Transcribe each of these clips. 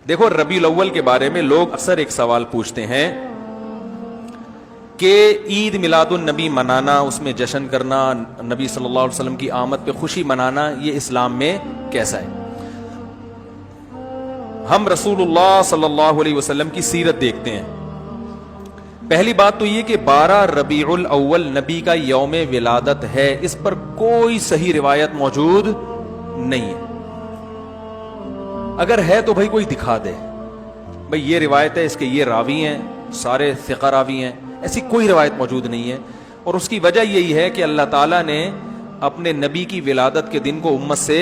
دیکھو ربیع الاول کے بارے میں لوگ اکثر ایک سوال پوچھتے ہیں کہ عید میلاد النبی منانا، اس میں جشن کرنا، نبی صلی اللہ علیہ وسلم کی آمد پہ خوشی منانا، یہ اسلام میں کیسا ہے؟ ہم رسول اللہ صلی اللہ علیہ وسلم کی سیرت دیکھتے ہیں. پہلی بات تو یہ کہ 12 ربیع الاول نبی کا یوم ولادت ہے، اس پر کوئی صحیح روایت موجود نہیں ہے. اگر ہے تو بھائی کوئی دکھا دے، بھائی یہ روایت ہے، اس کے یہ راوی ہیں، سارے ثقہ راوی ہیں. ایسی کوئی روایت موجود نہیں ہے، اور اس کی وجہ یہی ہے کہ اللہ تعالیٰ نے اپنے نبی کی ولادت کے دن کو امت سے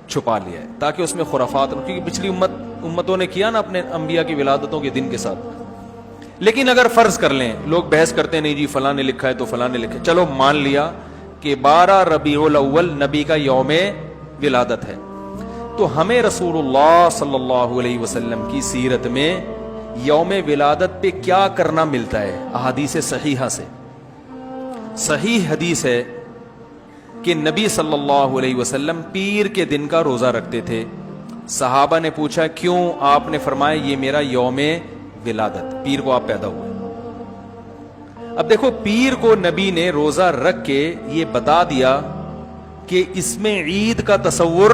چھپا لیا ہے تاکہ اس میں خرافات، کیونکہ پچھلی امتوں نے کیا نا اپنے انبیاء کی ولادتوں کے دن کے ساتھ. لیکن اگر فرض کر لیں، لوگ بحث کرتے ہیں نہیں جی فلاں نے لکھا ہے تو فلاں نے لکھا ہے، چلو مان لیا کہ 12 ربیع الاول نبی کا یوم ولادت ہے، تو ہمیں رسول اللہ صلی اللہ علیہ وسلم کی سیرت میں یوم ولادت پہ کیا کرنا ملتا ہے؟ احادیث صحیحہ سے صحیح حدیث ہے کہ نبی صلی اللہ علیہ وسلم پیر کے دن کا روزہ رکھتے تھے. صحابہ نے پوچھا کیوں؟ آپ نے فرمایا یہ میرا یوم ولادت، پیر کو آپ پیدا ہوئے. اب دیکھو پیر کو نبی نے روزہ رکھ کے یہ بتا دیا کہ اس میں عید کا تصور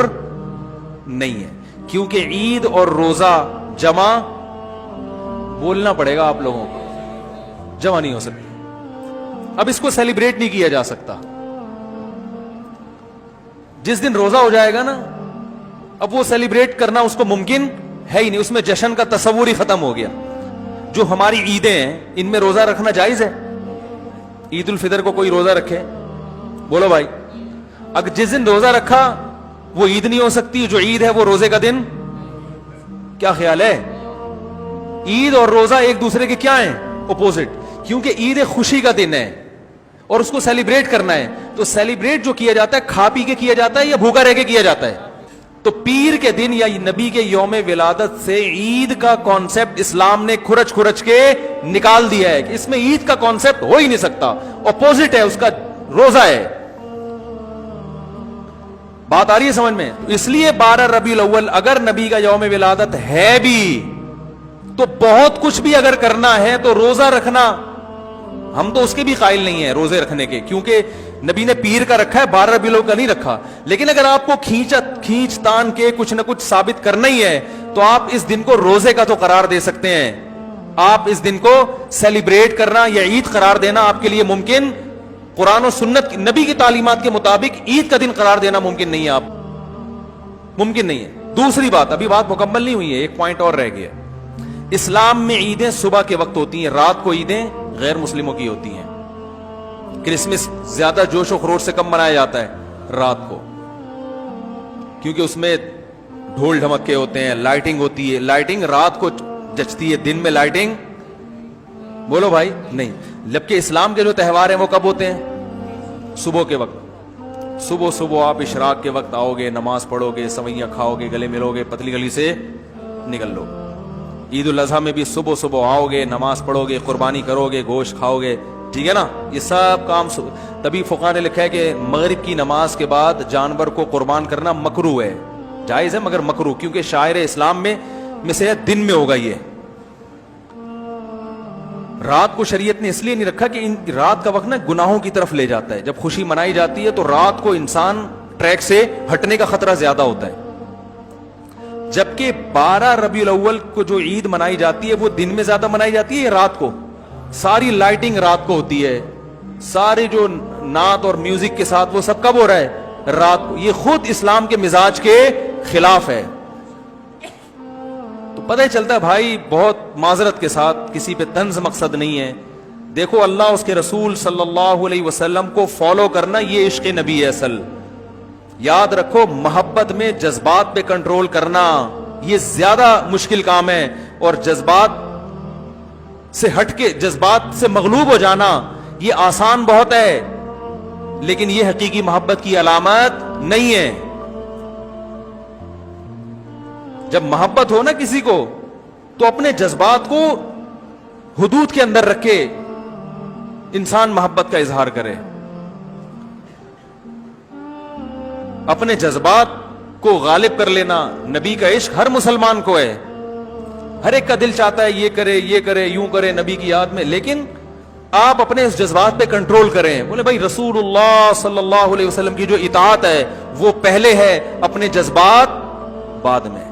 نہیں ہے، کیونکہ عید اور روزہ جمع بولنا پڑے گا آپ لوگوں کو، جمع نہیں ہو سکتی. اب اس کو سیلیبریٹ نہیں کیا جا سکتا. جس دن روزہ ہو جائے گا نا، اب وہ سیلیبریٹ کرنا اس کو ممکن ہے ہی نہیں، اس میں جشن کا تصور ہی ختم ہو گیا. جو ہماری عیدیں ہیں ان میں روزہ رکھنا جائز ہے. عید الفطر کو کوئی روزہ رکھے؟ بولو بھائی. اگر جس دن روزہ رکھا وہ عید نہیں ہو سکتی، جو عید ہے وہ روزے کا دن. کیا خیال ہے؟ عید اور روزہ ایک دوسرے کے کیا ہیں؟ اپوزٹ. کیونکہ عید ایک خوشی کا دن ہے اور اس کو سیلیبریٹ کرنا ہے، تو سیلیبریٹ جو کیا جاتا ہے کھا پی کے کیا جاتا ہے یا بھوکا رہ کے کیا جاتا ہے؟ تو پیر کے دن یا نبی کے یوم ولادت سے عید کا کانسیپٹ اسلام نے کھرچ کے نکال دیا ہے کہ اس میں عید کا کانسیپٹ ہو ہی نہیں سکتا، اپوزٹ ہے اس کا، روزہ ہے. بات آ رہی ہے سمجھ میں؟ اس لیے 12 ربیع الاول اگر نبی کا یوم ولادت ہے بھی تو بہت کچھ بھی اگر کرنا ہے تو روزہ رکھنا، ہم تو اس کے بھی قائل نہیں ہیں روزے رکھنے کے، کیونکہ نبی نے پیر کا رکھا ہے، 12 ربیع الاول کا نہیں رکھا. لیکن اگر آپ کو کھینچ تان کے کچھ نہ کچھ ثابت کرنا ہی ہے تو آپ اس دن کو روزے کا تو قرار دے سکتے ہیں. آپ اس دن کو سیلیبریٹ کرنا یا عید قرار دینا آپ کے لیے ممکن، قرآن و سنت نبی کی تعلیمات کے مطابق عید کا دن قرار دینا ممکن نہیں ہے، آپ ممکن نہیں ہے. دوسری بات، ابھی بات مکمل نہیں ہوئی ہے، ایک پوائنٹ اور رہ گیا. اسلام میں عیدیں صبح کے وقت ہوتی ہیں، رات کو عیدیں غیر مسلموں کی ہوتی ہیں. کرسمس زیادہ جوش و خروش سے کم منایا جاتا ہے رات کو، کیونکہ اس میں ڈھول ڈھمکے ہوتے ہیں، لائٹنگ ہوتی ہے. لائٹنگ رات کو جچتی ہے، دن میں لائٹنگ بولو بھائی نہیں. جبکہ اسلام کے جو تہوار ہیں وہ کب ہوتے ہیں؟ صبح کے وقت. صبح آپ اشراق کے وقت آؤ گے، نماز پڑھو گے، سوئیاں کھاؤ گے، گلے ملو گے، پتلی گلی سے نکل لو. عید الاضحیٰ میں بھی صبح آؤ گے، نماز پڑھو گے، قربانی کرو گے، گوشت کھاؤ گے، ٹھیک ہے نا. یہ سب کام تبھی فقہاء نے لکھا ہے کہ مغرب کی نماز کے بعد جانور کو قربان کرنا مکروہ ہے، جائز ہے مگر مکروہ، کیونکہ شاعر اسلام میں سے دن میں ہوگا. یہ رات کو شریعت نے اس لیے نہیں رکھا کہ رات کا وقت نا گناہوں کی طرف لے جاتا ہے. جب خوشی منائی جاتی ہے تو رات کو انسان ٹریک سے ہٹنے کا خطرہ زیادہ ہوتا ہے. جبکہ 12 ربیع الاول کو جو عید منائی جاتی ہے وہ دن میں زیادہ منائی جاتی ہے یا رات کو؟ ساری لائٹنگ رات کو ہوتی ہے، سارے جو نعت اور میوزک کے ساتھ وہ سب کب ہو رہا ہے؟ رات کو. یہ خود اسلام کے مزاج کے خلاف ہے. تو پتہ ہی چلتا ہے بھائی، بہت معذرت کے ساتھ، کسی پہ طنز مقصد نہیں ہے. دیکھو اللہ اس کے رسول صلی اللہ علیہ وسلم کو فالو کرنا یہ عشق نبی ہے اصل. یاد رکھو، محبت میں جذبات پہ کنٹرول کرنا یہ زیادہ مشکل کام ہے، اور جذبات سے ہٹ کے، جذبات سے مغلوب ہو جانا یہ آسان بہت ہے، لیکن یہ حقیقی محبت کی علامت نہیں ہے. جب محبت ہو نا کسی کو تو اپنے جذبات کو حدود کے اندر رکھ کے انسان محبت کا اظہار کرے. اپنے جذبات کو غالب کر لینا، نبی کا عشق ہر مسلمان کو ہے، ہر ایک کا دل چاہتا ہے یہ کرے یوں کرے نبی کی یاد میں، لیکن آپ اپنے اس جذبات پہ کنٹرول کریں. بولے بھائی رسول اللہ صلی اللہ علیہ وسلم کی جو اطاعت ہے وہ پہلے ہے، اپنے جذبات بعد میں.